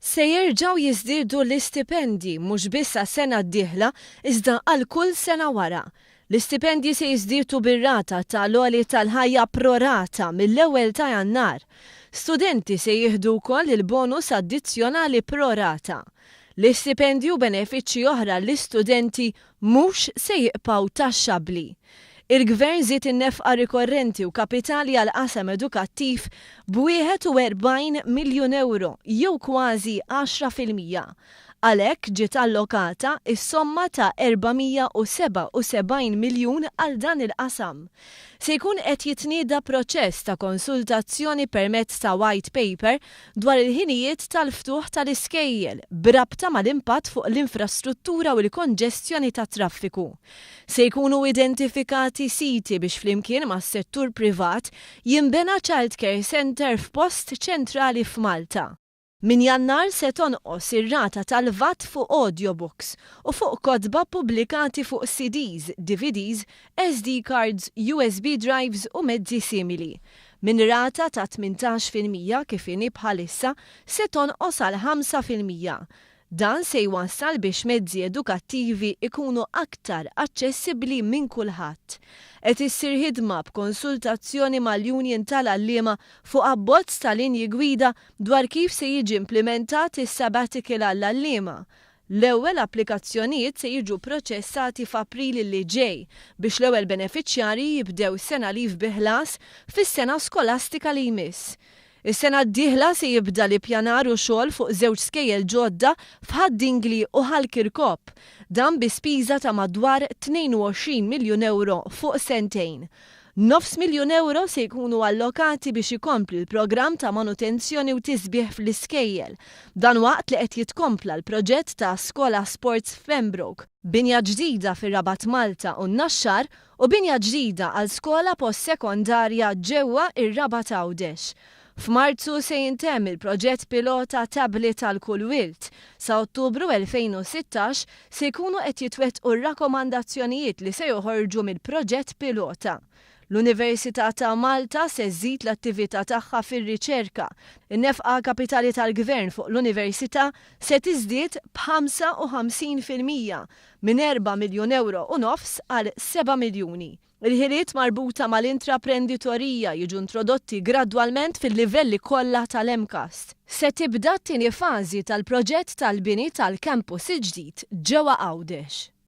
Se jerġgħu jiżdiedu l-istipendji mhux biss għas-sena d-dieħla iżda għal kull sena wara. L-istipendji se jiżdiedu bir-rata tal-għoli tal-ħajja prorata mill-ewwel ta' Jannar. Studenti se jieħdu wkoll il-bonus addizzjonali prorata. L-istipendju benefiċċji oħra l-istudenti mhux se jibqgħu taxxabli. Il-Gvern żied in-nefqa rikorrenti u kapitali għal qasam edukattiv b'41 miljun euro jew kważi 10%. Għalhekk ġiet allokata is-somma ta' 477 miljun għal dan il-qasam. Se jkun qed jitnieda proċess ta' konsulazzjoni permezz ta' white paper dwar il-ħinijiet tal-ftuħ tal-iskejjel b'rabta mal-impatt fuq l-infrastruttura u l-konġestjoni tat traffiku. Se jkunu identifikati siti biex flimkien mas-settur privat jinbena childcare center f'post ċentrali f'Malta. Min Jannar se tonqos ir-rata tal-VAT fuq audiobooks u fuq kotba pubblikati fuq CDs, DVDs, SD cards, USB drives u mezzi simili. Min rata ta' 18% kif inhi bħalissa se tonqos għal 5%. Dan se jwassal biex mezzi edukattivi ikunu aktar aċċessibbli minn kulħadd. Qed issir ħidma b'konsultazzjoni mal-Union tal-għalliema fuq abbozz ta' linji gwida dwar kif se jiġi implementat is-sabbatical għall-għalliema. L-ewwel applikazzjonijiet se jiġu proċessati f'April li ġej biex l-ewwel benefiċjarji jibdew sena leave bi ħlas fis-sena skolastika li jmiss. Is-sena d-dieħla se jibda l-ippjanar u xogħol fuq żewġ skejjel ġodda f'Ħaddingli u Ħall-Kirkop, dan bi spiża ta' madwar 22 miljun euro fuq sentejn. Nofs miljun euro se jkunu allokati biex ikompli l-programm ta' manutenzjoni u tisbieħ fl-iskejjel. Dan waqt li qed jitkompla l-proġett ta' skola sports f'Pembroke, binja ġdida fir-Rabat Malta u n-Naxxar u binja ġdida għal skola post-sekondarja ġewwa ir-Rabat Għawdex. F'Marzu se jintemm il-proġett pilota tablet għal kull wilt. Sa Ottubru 2016 se jkunu qed jitwettqu r-rakkomandazzjonijiet li se joħorġu mill-proġett pilota. L-Università ta' Malta se żżid l-attività tagħha fir-riċerka. In-nefqa kapitali tal-Gvern fuq l-Università se tiżdied b'55% minn 4 miljun euro u nofs għal 7 miljuni. Il-ħiliet marbuta mal-intraprenditorija jiġu introdotti gradwalment fil-livelli kollha tal-MCAST. Se tibda t-tieni fażi tal-proġett tal-bini tal-campus il-ġdid ġewwa Għawdex.